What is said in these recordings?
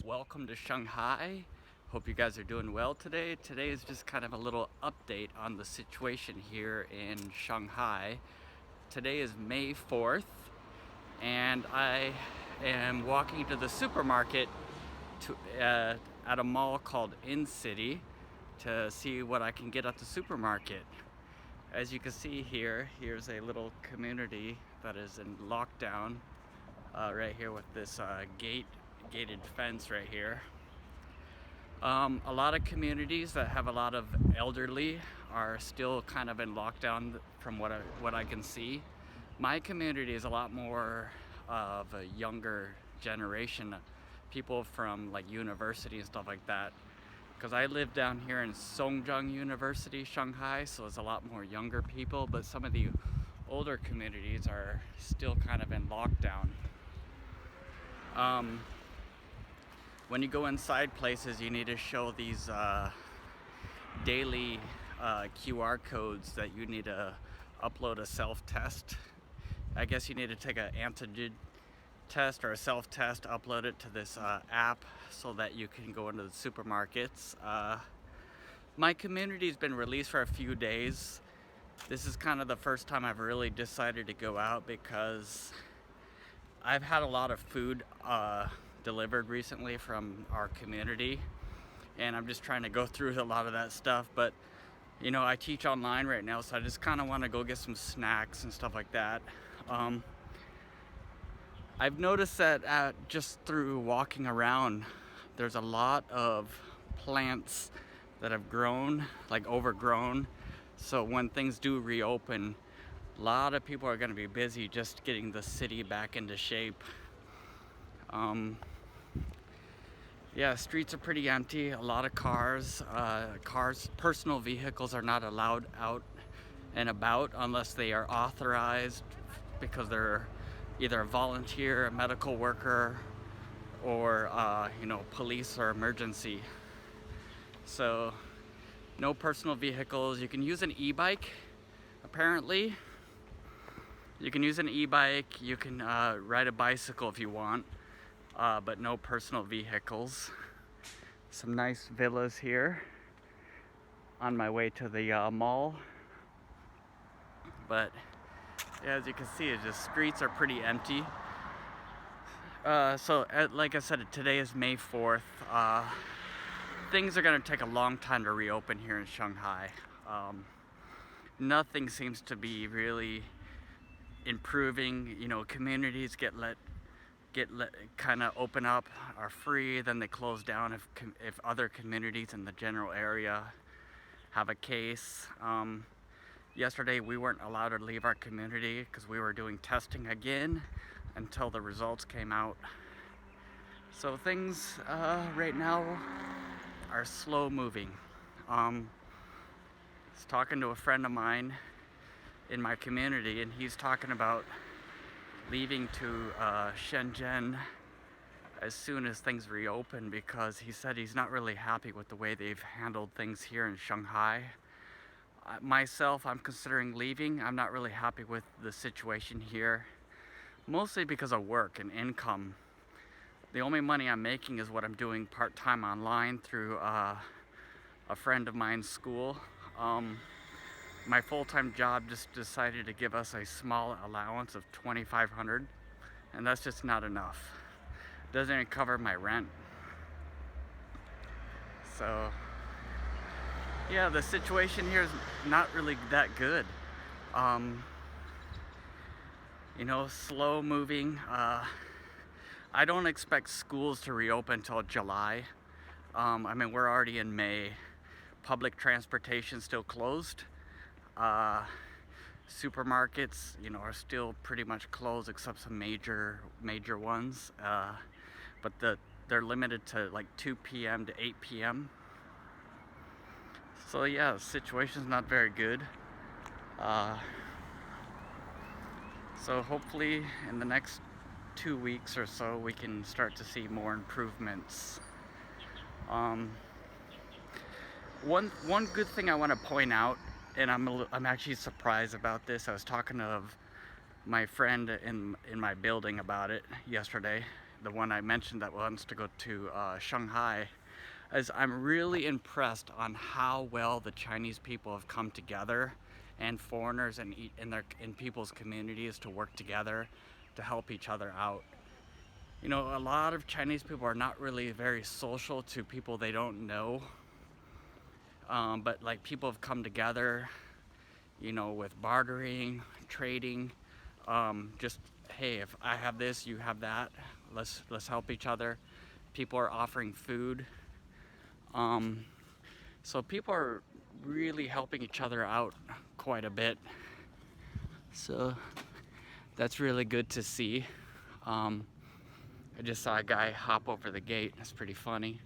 Welcome to Shanghai. Hope you guys are doing well today. Today is just kind of a little update on the situation here in Shanghai. Today is May 4th, and I am walking to the supermarket at a mall called In City to see what I can get at the supermarket. As you can see here, here's a little community that is in lockdown right here with this gated fence right here. A lot of communities that have a lot of elderly are still kind of in lockdown from what I can see. My community is a lot more of a younger generation, people from like university and stuff like that. Because I live down here in Songjiang University, Shanghai, so it's a lot more younger people, but some of the older communities are still kind of in lockdown. When you go inside places, you need to show these daily QR codes that you need to upload a self-test. I guess you need to take an antigen test or a self-test, upload it to this app so that you can go into the supermarkets. My community's been released for a few days. This is kind of the first time I've really decided to go out because I've had a lot of food delivered recently from our community, and I'm just trying to go through a lot of that stuff. But you know, I teach online right now, so I just kind of want to go get some snacks and stuff like that. I've noticed that just through walking around, there's a lot of plants that have grown, like overgrown. So when things do reopen, a lot of people are going to be busy just getting the city back into shape. Yeah, streets are pretty empty. A lot of cars, personal vehicles are not allowed out and about unless they are authorized because they're either a volunteer, a medical worker, or police or emergency. So no personal vehicles. You can use an e-bike, apparently. You can use an e-bike, you can ride a bicycle if you want, but no personal vehicles. Some nice villas here on my way to the mall. But yeah, as you can see, the streets are pretty empty. Like I said, today is May 4th. Things are going to take a long time to reopen here in Shanghai. Nothing seems to be really improving. You know, communities get let kind of open up, are free, then they close down if other communities in the general area have a case. Yesterday we weren't allowed to leave our community because we were doing testing again until the results came out. So things right now are slow moving. I was talking to a friend of mine in my community, and he's talking about leaving to Shenzhen as soon as things reopen because he said he's not really happy with the way they've handled things here in Shanghai. Myself, I'm considering leaving. I'm not really happy with the situation here, mostly because of work and income. The only money I'm making is what I'm doing part-time online through a friend of mine's school. My full-time job just decided to give us a small allowance of $2,500, and that's just not enough. It doesn't even cover my rent. So yeah, the situation here is not really that good. Slow moving. I don't expect schools to reopen until July. We're already in May. Public transportation still closed. Supermarkets, are still pretty much closed except some major ones. But they're limited to like 2 p.m. to 8 p.m. So yeah, the situation's not very good. So hopefully in the next 2 weeks or so we can start to see more improvements. One good thing I want to point out, and I'm actually surprised about this. I was talking to my friend in my building about it yesterday, the one I mentioned that wants to go to Shanghai, is I'm really impressed on how well the Chinese people have come together, and foreigners in people's communities, to work together to help each other out. You know, a lot of Chinese people are not really very social to people they don't know, but like people have come together, you know, with bartering, trading, just, hey, if I have this, you have that, let's help each other. People are offering food, so people are really helping each other out quite a bit, so that's really good to see. I just saw a guy hop over the gate. That's pretty funny.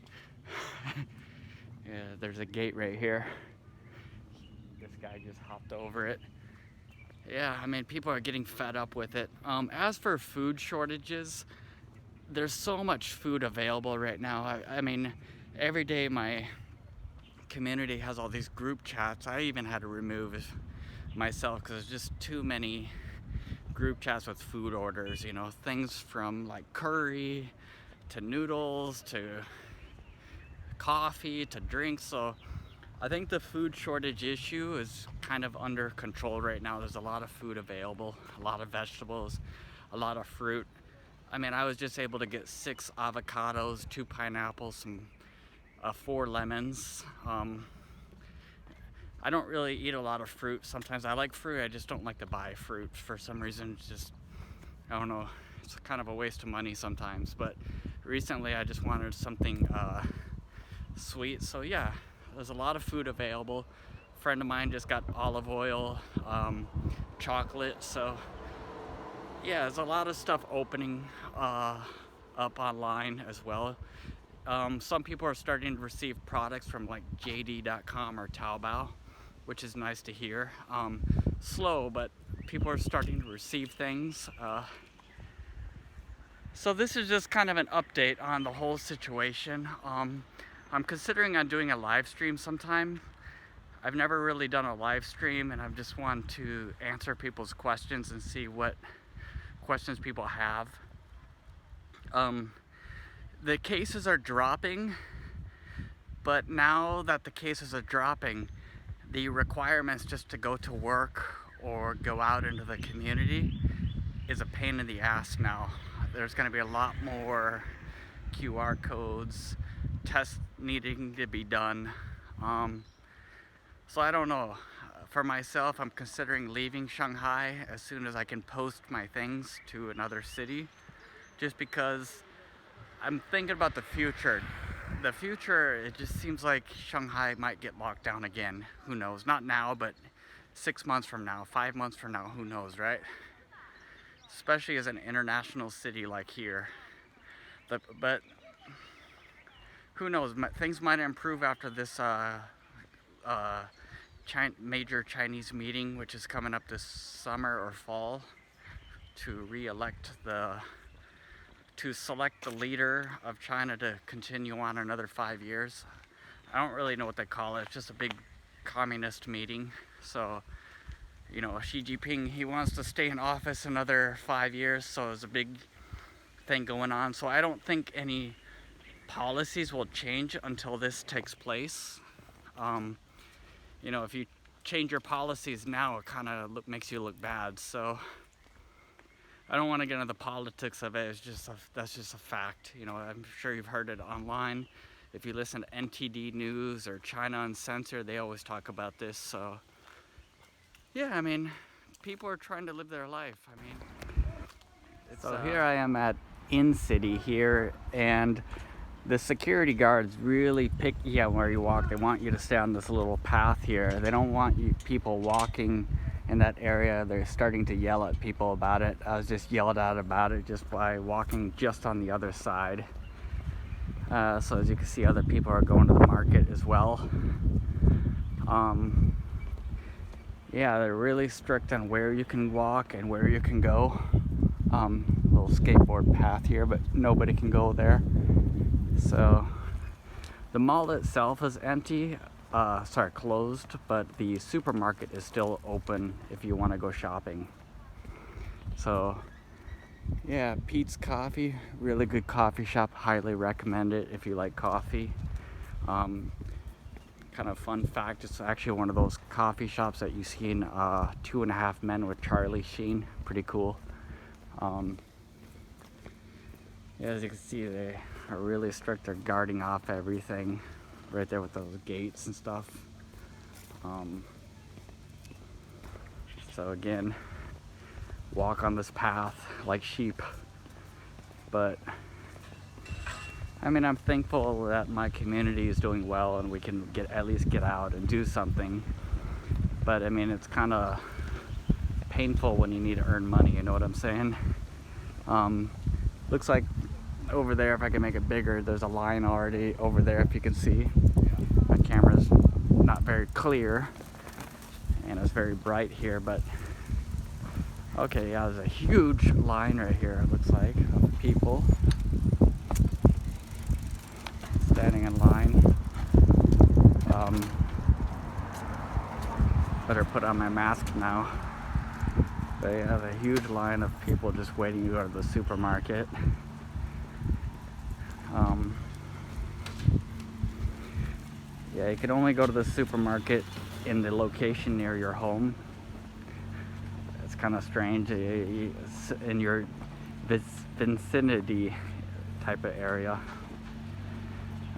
Yeah, there's a gate right here. This guy just hopped over it. Yeah, I mean, people are getting fed up with it. As for food shortages, there's so much food available right now. I mean, every day my community has all these group chats. I even had to remove myself because there's just too many group chats with food orders, you know, things from like curry to noodles to coffee to drinks. So I think the food shortage issue is kind of under control right now. There's a lot of food available, a lot of vegetables, a lot of fruit. I mean, I was just able to get 6 avocados, 2 pineapples, 4 lemons. I don't really eat a lot of fruit. Sometimes I like fruit, I just don't like to buy fruit for some reason. It's just, I don't know, it's kind of a waste of money sometimes. But recently I just wanted something sweet. So yeah, there's a lot of food available. A friend of mine just got olive oil, chocolate. So yeah, there's a lot of stuff opening up online as well. Some people are starting to receive products from like JD.com or Taobao, which is nice to hear. Slow, but people are starting to receive things. So this is just kind of an update on the whole situation. I'm considering on doing a live stream sometime. I've never really done a live stream, and I just want to answer people's questions and see what questions people have. The cases are dropping, but now that the cases are dropping, the requirements just to go to work or go out into the community is a pain in the ass now. There's going to be a lot more QR codes, tests needing to be done. So I don't know. For myself, I'm considering leaving Shanghai as soon as I can post my things to another city, just because I'm thinking about the future. The future, it just seems like Shanghai might get locked down again. Who knows? Not now, but 6 months from now, 5 months from now, who knows, right? Especially as an international city like here. But who knows? Things might improve after this major Chinese meeting, which is coming up this summer or fall, to select the leader of China to continue on another 5 years. I don't really know what they call it. It's just a big communist meeting. So, you know, Xi Jinping, he wants to stay in office another 5 years. So there's a big thing going on. So I don't think any policies will change until this takes place. You know, if you change your policies now, it kind of makes you look bad. So I don't want to get into the politics of it. That's just a fact. You know, I'm sure you've heard it online. If you listen to NTD News or China Uncensored, they always talk about this. So yeah, I mean, people are trying to live their life. I mean, so here I am at In City here, and the security guards really picky on where you walk. They want you to stay on this little path here. They don't want people walking in that area. They're starting to yell at people about it. I was just yelled at about it just by walking just on the other side. So as you can see, other people are going to the market as well. Yeah, they're really strict on where you can walk and where you can go. Little skateboard path here, but nobody can go there. So the mall itself is empty, closed, but the supermarket is still open if you want to go shopping. So Yeah, Pete's Coffee, really good coffee shop. Highly recommend it if you like coffee. Kind of fun fact, it's actually one of those coffee shops that you see in 2.5 Men with Charlie Sheen. Pretty cool. Yeah, as you can see, they are really strict. They're guarding off everything right there with those gates and stuff. So again, walk on this path like sheep. But I mean, I'm thankful that my community is doing well and we can at least get out and do something. But I mean, it's kind of painful when you need to earn money, you know what I'm saying? Looks like over there, if I can make it bigger, there's a line already over there, if you can see. My camera's not very clear and it's very bright here, but okay, yeah, there's a huge line right here, it looks like, of people standing in line. Better put on my mask now. They have a huge line of people just waiting to go to the supermarket. Yeah, you can only go to the supermarket in the location near your home. It's kind of strange, in your vicinity type of area.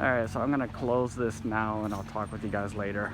Alright, so I'm gonna close this now and I'll talk with you guys later.